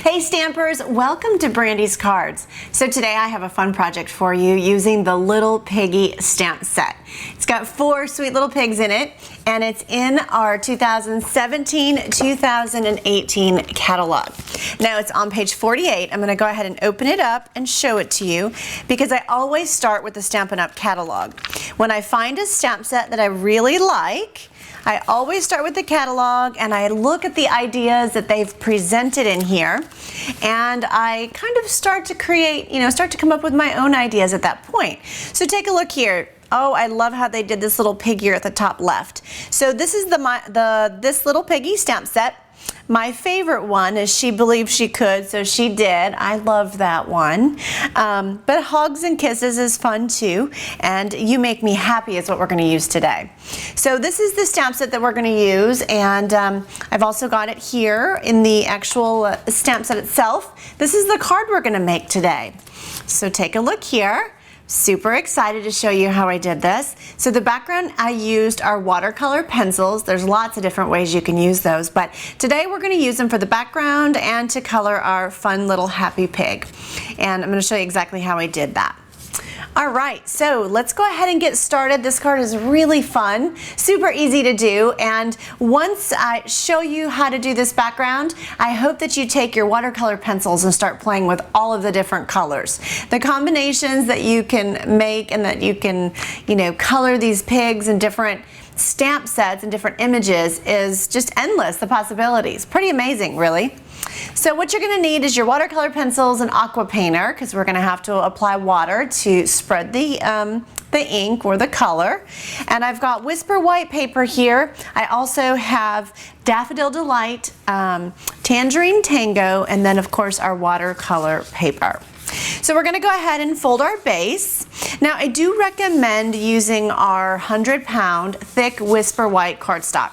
Hey Stampers, welcome to Brandy's Cards. So today I have a fun project for you using the Little Piggy stamp set. It's got 4 sweet little pigs in it, and it's in our 2017-2018 catalog. Now it's on page 48. I'm going to go ahead and open it up and show it to you because I always start with the Stampin' Up! Catalog. When I find a stamp set that I really like, I always start with the catalog and I look at the ideas that they've presented in here, and I kind of start to create, start to come up with my own ideas at that point. So take a look here. Oh, I love how they did this little pig here at the top left. So this is this Little Piggy stamp set. My favorite one is She Believed She Could, so she did. I love that one. But Hugs and Kisses is fun too, and You Make Me Happy is what we're going to use today. So this is the stamp set that we're going to use, and I've also got it here in the actual stamp set itself. This is the card we're going to make today. So take a look here. Super excited to show you how I did this. So the background I used are watercolor pencils. There's lots of different ways you can use those, but today we're going to use them for the background and to color our fun little happy pig. And I'm going to show you exactly how I did that. Alright, so let's go ahead and get started. This card is really fun, super easy to do, and once I show you how to do this background, I hope that you take your watercolor pencils and start playing with all of the different colors. The combinations that you can make and that you can, color these pigs in different stamp sets and different images is just endless, the possibilities. Pretty amazing, really. So what you're going to need is your watercolor pencils and aqua painter, because we're going to have to apply water to spread the ink or the color. And I've got Whisper White paper here. I also have Daffodil Delight, Tangerine Tango, and then of course our watercolor paper. So we're going to go ahead and fold our base. Now I do recommend using our 100-pound thick Whisper White cardstock.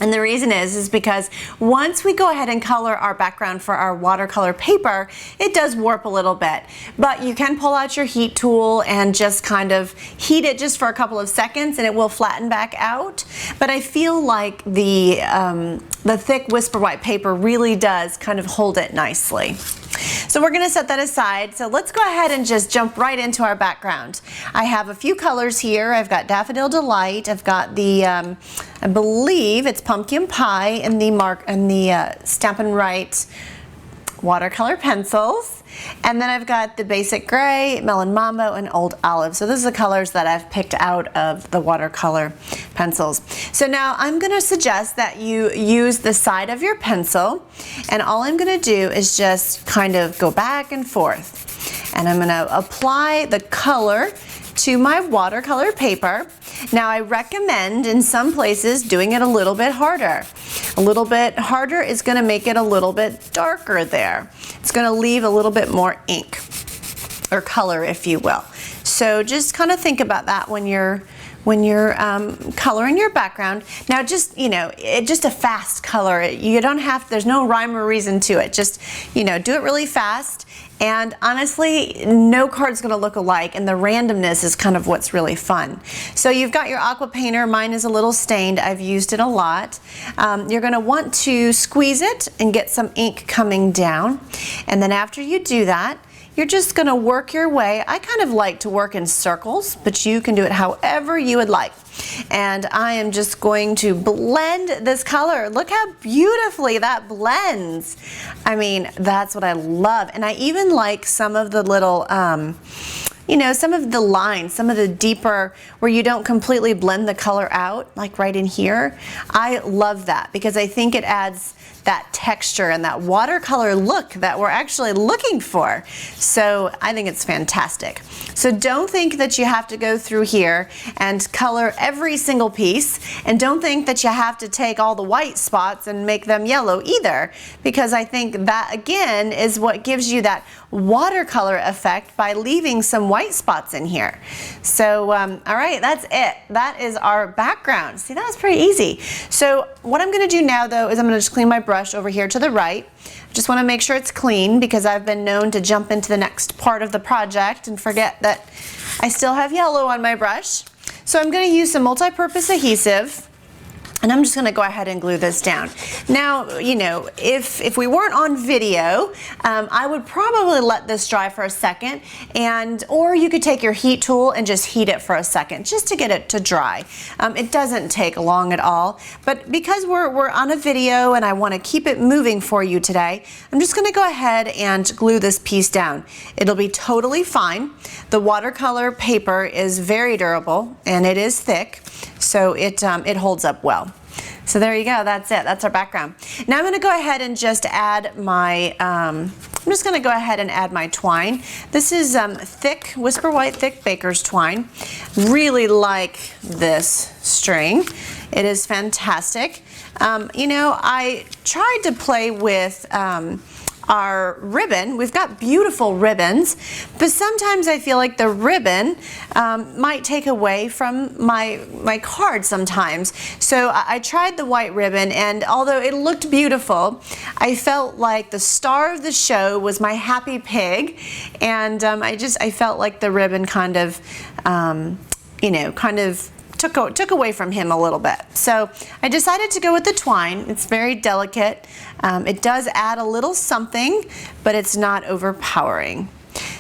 And the reason is because once we go ahead and color our background for our watercolor paper, it does warp a little bit. But you can pull out your heat tool and just kind of heat it just for a couple of seconds and it will flatten back out. But I feel like the thick Whisper White paper really does kind of hold it nicely. So we're going to set that aside. So let's go ahead and just jump right into our background. I have a few colors here. I've got Daffodil Delight. I've got the, I believe it's Pumpkin Pie in the Stampin' Right watercolor pencils. And then I've got the Basic Gray, Melon Mambo, and Old Olive. So those are the colors that I've picked out of the watercolor pencils. So now I'm going to suggest that you use the side of your pencil, and all I'm going to do is just kind of go back and forth. And I'm going to apply the color to my watercolor paper. Now I recommend in some places doing it a little bit harder. A little bit harder is going to make it a little bit darker there. It's going to leave a little bit more ink or color, if you will. So just kind of think about that when you're coloring your background. Now just, just a fast color. You don't have, there's no rhyme or reason to it. Just, do it really fast. And honestly, no card's going to look alike, and the randomness is kind of what's really fun. So you've got your aqua painter. Mine is a little stained. I've used it a lot. You're going to want to squeeze it and get some ink coming down. And then after you do that, you're just going to work your way. I kind of like to work in circles, but you can do it however you would like. And I am just going to blend this color. Look how beautifully that blends. I mean, that's what I love. And I even like some of the little, some of the lines, some of the deeper where you don't completely blend the color out, like right in here. I love that because I think it adds that texture and that watercolor look that we're actually looking for. So I think it's fantastic. So don't think that you have to go through here and color every single piece, and don't think that you have to take all the white spots and make them yellow either, because I think that again is what gives you that watercolor effect by leaving some white spots in here. So all right, that's it. That is our background. See, that was pretty easy. So what I'm going to do now though is I'm going to just clean my brush over here to the right. I just want to make sure it's clean because I've been known to jump into the next part of the project and forget that I still have yellow on my brush. So I'm going to use some multi-purpose adhesive. And I'm just going to go ahead and glue this down. Now, you know, if we weren't on video, I would probably let this dry for a second, or you could take your heat tool and just heat it for a second, just to get it to dry. It doesn't take long at all, but because we're on a video and I want to keep it moving for you today, I'm just going to go ahead and glue this piece down. It'll be totally fine. The watercolor paper is very durable and it is thick, so it holds up well. So there you go, that's it, that's our background. Now I'm going to go ahead and just add my, I'm just going to go ahead and add my twine. This is thick, Whisper White Thick Baker's twine. Really like this string. It is fantastic. You know, I tried to play with our ribbon. We've got beautiful ribbons, but sometimes I feel like the ribbon might take away from my card sometimes. So I tried the white ribbon, and although it looked beautiful, I felt like the star of the show was my happy pig, and I felt like the ribbon kind of, you know, kind of took away from him a little bit. So I decided to go with the twine. It's very delicate. It does add a little something, but it's not overpowering.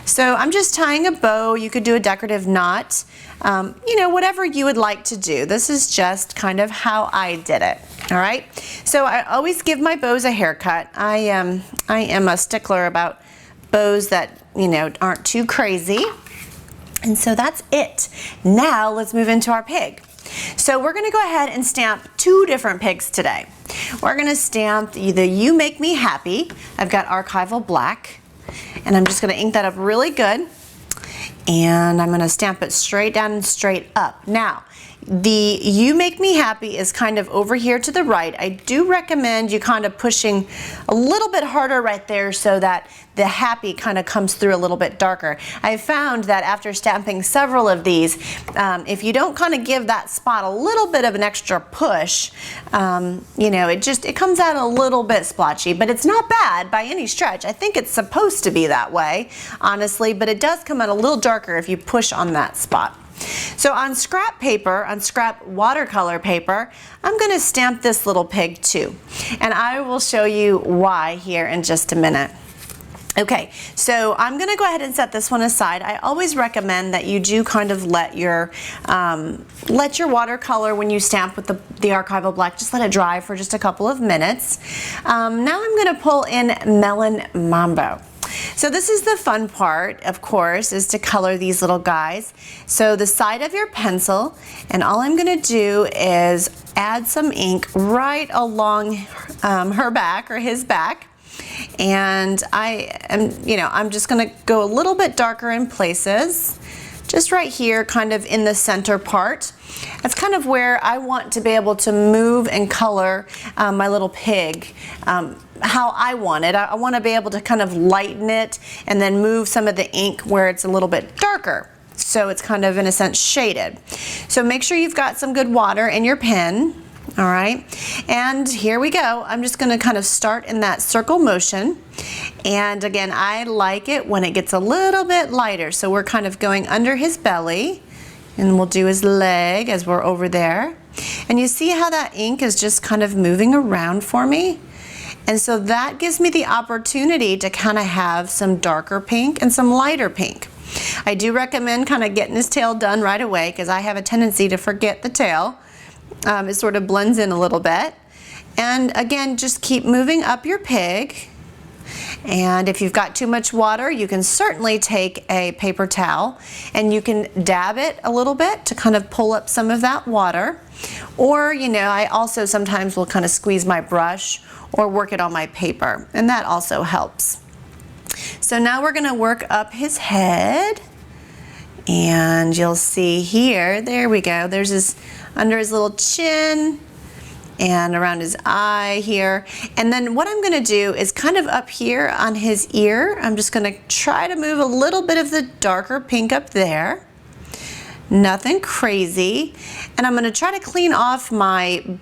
So I'm just tying a bow. You could do a decorative knot, you know, whatever you would like to do. This is just kind of how I did it. All right. So I always give my bows a haircut. I am a stickler about bows that, you know, aren't too crazy. And so that's it. Now let's move into our pig. So we're going to go ahead and stamp two different pigs today. We're going to stamp the You Make Me Happy. I've got Archival Black, and I'm just going to ink that up really good. And I'm going to stamp it straight down and straight up. Now, the You Make Me Happy is kind of over here to the right. I do recommend you kind of pushing a little bit harder right there so that the happy kind of comes through a little bit darker. I found that after stamping several of these, if you don't kind of give that spot a little bit of an extra push, you know, it comes out a little bit splotchy, but it's not bad by any stretch. I think it's supposed to be that way, honestly, but it does come out a little darker if you push on that spot. So on scrap paper, on scrap watercolor paper, I'm going to stamp this little pig too. And I will show you why here in just a minute. Okay, so I'm going to go ahead and set this one aside. I always recommend that you do kind of let your watercolor, when you stamp with the Archival Black, just let it dry for just a couple of minutes. Now I'm going to pull in Melon Mambo. So this is the fun part, of course, is to color these little guys. So the side of your pencil, and all I'm going to do is add some ink right along her back or his back. And I'm just going to go a little bit darker in places, just right here, kind of in the center part. That's kind of where I want to be able to move and color my little pig how I want it. I want to be able to kind of lighten it and then move some of the ink where it's a little bit darker, so it's kind of in a sense shaded. So make sure you've got some good water in your pen. All right, and here we go. I'm just going to kind of start in that circle motion, and again, I like it when it gets a little bit lighter. So we're kind of going under his belly, and we'll do his leg as we're over there. And you see how that ink is just kind of moving around for me? And so that gives me the opportunity to kind of have some darker pink and some lighter pink. I do recommend kind of getting his tail done right away, because I have a tendency to forget the tail. It sort of blends in a little bit. And again, just keep moving up your pig. And if you've got too much water, you can certainly take a paper towel and you can dab it a little bit to kind of pull up some of that water. Or, you know, I also sometimes will kind of squeeze my brush or work it on my paper, and that also helps. So now we're going to work up his head, and you'll see here, there we go, there's his, under his little chin and around his eye here. And then what I'm going to do is kind of up here on his ear, I'm just going to try to move a little bit of the darker pink up there. Nothing crazy. And I'm going to try to clean off my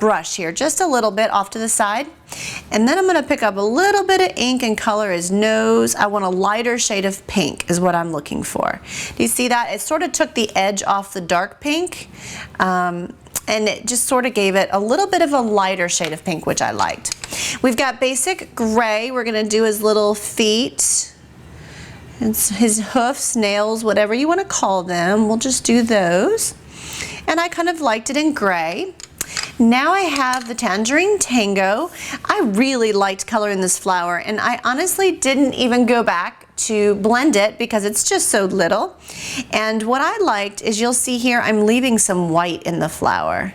brush here just a little bit off to the side, and then I'm going to pick up a little bit of ink and color his nose. I want a lighter shade of pink is what I'm looking for. Do you see that? It sort of took the edge off the dark pink, and it just sort of gave it a little bit of a lighter shade of pink, which I liked. We've got basic gray. We're gonna do his little feet and his hoofs, nails, whatever you want to call them. We'll just do those. And I kind of liked it in gray. Now I have the Tangerine Tango. I really liked coloring this flower, and I honestly didn't even go back to blend it because it's just so little. And what I liked is, you'll see here, I'm leaving some white in the flower.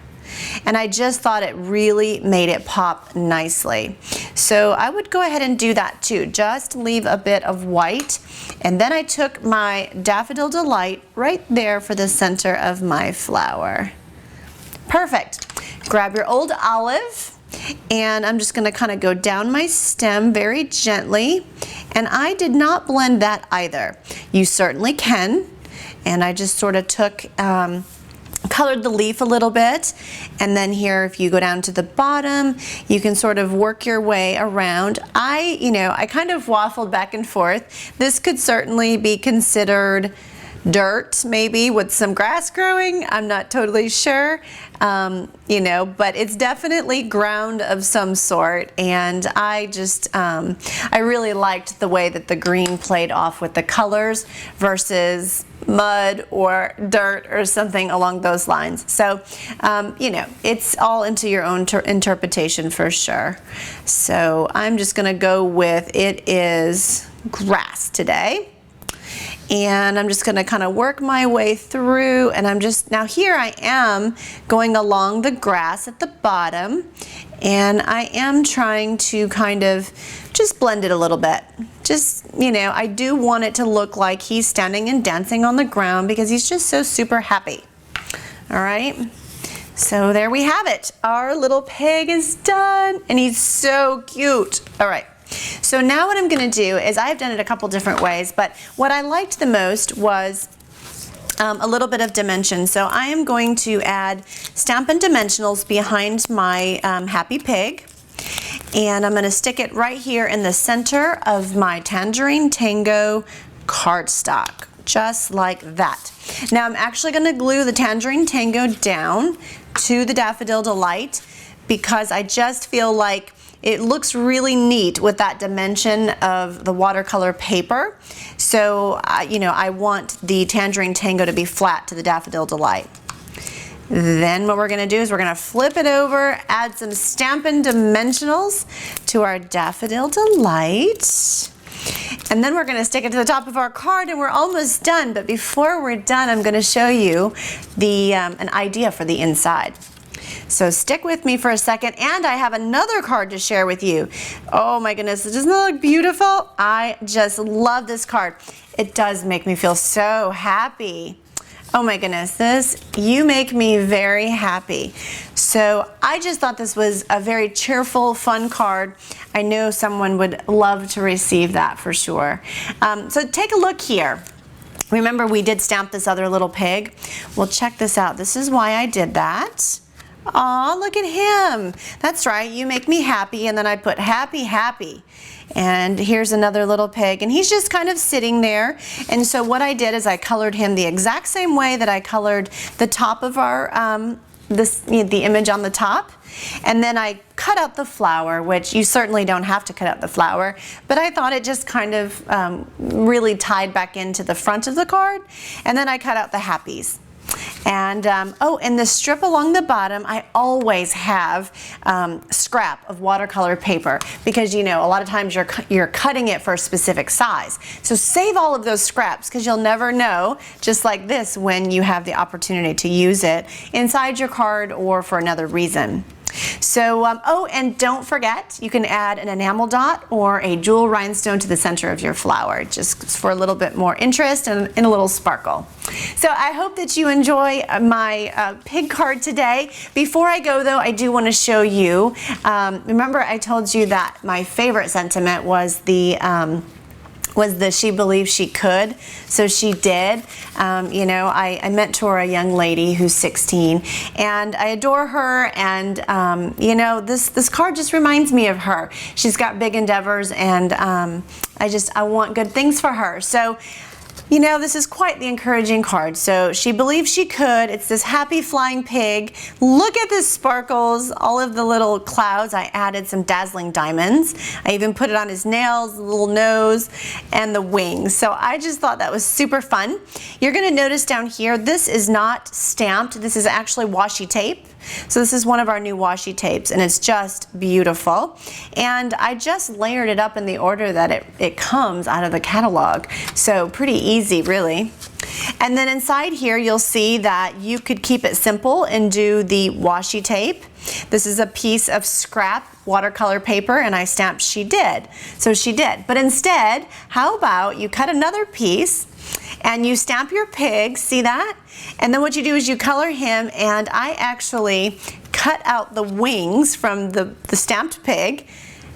And I just thought it really made it pop nicely. So I would go ahead and do that too. Just leave a bit of white. And then I took my Daffodil Delight right there for the center of my flower. Perfect. Grab your old olive, and I'm just gonna kind of go down my stem very gently. And I did not blend that either. You certainly can. And I just sort of took, colored the leaf a little bit, and then here, if you go down to the bottom, you can sort of work your way around. I kind of waffled back and forth. This could certainly be considered dirt, maybe with some grass growing. I'm not totally sure, but it's definitely ground of some sort. And I really liked the way that the green played off with the colors versus mud or dirt or something along those lines. So, it's all into your own interpretation for sure. So I'm just gonna go with, it is grass today. And I'm just gonna kind of work my way through, and now here I am going along the grass at the bottom, and I am trying to kind of just blend it a little bit. I do want it to look like he's standing and dancing on the ground because he's just so super happy. All right, so there we have it. Our little pig is done, and he's so cute. All right. So now what I'm going to do is, I've done it a couple different ways, but what I liked the most was a little bit of dimension. So I am going to add Stampin' Dimensionals behind my happy pig, and I'm going to stick it right here in the center of my Tangerine Tango cardstock, just like that. Now I'm actually going to glue the Tangerine Tango down to the Daffodil Delight because I just feel like it looks really neat with that dimension of the watercolor paper. So, I want the Tangerine Tango to be flat to the Daffodil Delight. Then what we're gonna do is we're gonna flip it over, add some Stampin' Dimensionals to our Daffodil Delight. And then we're gonna stick it to the top of our card, and we're almost done. But before we're done, I'm gonna show you an idea for the inside. So stick with me for a second, and I have another card to share with you. Oh my goodness, doesn't it look beautiful? I just love this card. It does make me feel so happy. Oh my goodness, you make me very happy. So I just thought this was a very cheerful, fun card. I know someone would love to receive that for sure. So take a look here. Remember, we did stamp this other little pig? Well, check this out. This is why I did that. Aw, look at him. That's right, you make me happy, and then I put happy, happy. And here's another little pig, and he's just kind of sitting there. And so what I did is I colored him the exact same way that I colored the top of our, the image on the top. And then I cut out the flower, which you certainly don't have to cut out the flower, but I thought it just kind of really tied back into the front of the card. And then I cut out the happies. And and the strip along the bottom, I always have scrap of watercolor paper because a lot of times you're cutting it for a specific size. So save all of those scraps because you'll never know, just like this, when you have the opportunity to use it inside your card or for another reason. So, and don't forget, you can add an enamel dot or a jewel rhinestone to the center of your flower, just for a little bit more interest and a little sparkle. So I hope that you enjoy my pig card today. Before I go though, I do want to show you, remember I told you that my favorite sentiment was the she believed she could, so she did. I mentor a young lady who's 16, and I adore her, and this card just reminds me of her. She's got big endeavors, and I want good things for her. So You know, this is quite the encouraging card. So she believes she could. It's this happy flying pig. Look at the sparkles, all of the little clouds. I added some dazzling diamonds. I even put it on his nails, the little nose, and the wings. So I just thought that was super fun. You're gonna notice down here, this is not stamped. This is actually washi tape. So this is one of our new washi tapes, and it's just beautiful. And I just layered it up in the order that it comes out of the catalog. So pretty easy, really. And then inside here, you'll see that you could keep it simple and do the washi tape. This is a piece of scrap watercolor paper, and I stamped she did. So she did. But instead, how about you cut another piece and you stamp your pig, see that? And then what you do is you color him, and I actually cut out the wings from the stamped pig,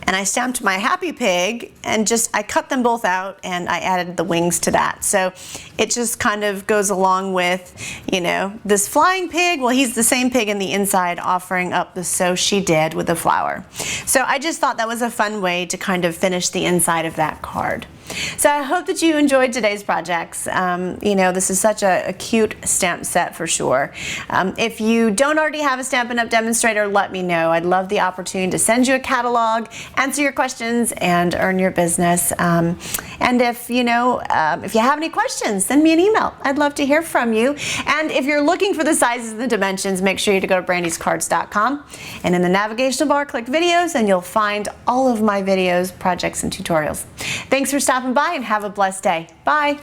and I stamped my happy pig, and I cut them both out, and I added the wings to that. So it just kind of goes along with, you know, this flying pig. Well, he's the same pig in the inside, offering up the so she did with the flower. So I just thought that was a fun way to kind of finish the inside of that card. So I hope that you enjoyed today's projects. You know, this is such a cute stamp set for sure. If you don't already have a Stampin' Up! Demonstrator, let me know. I'd love the opportunity to send you a catalog, answer your questions, and earn your business. And if you have any questions, send me an email. I'd love to hear from you. And if you're looking for the sizes and the dimensions, make sure you go to brandyscards.com. And in the navigation bar, click videos, and you'll find all of my videos, projects, and tutorials. Thanks for stopping by, and have a blessed day. Bye.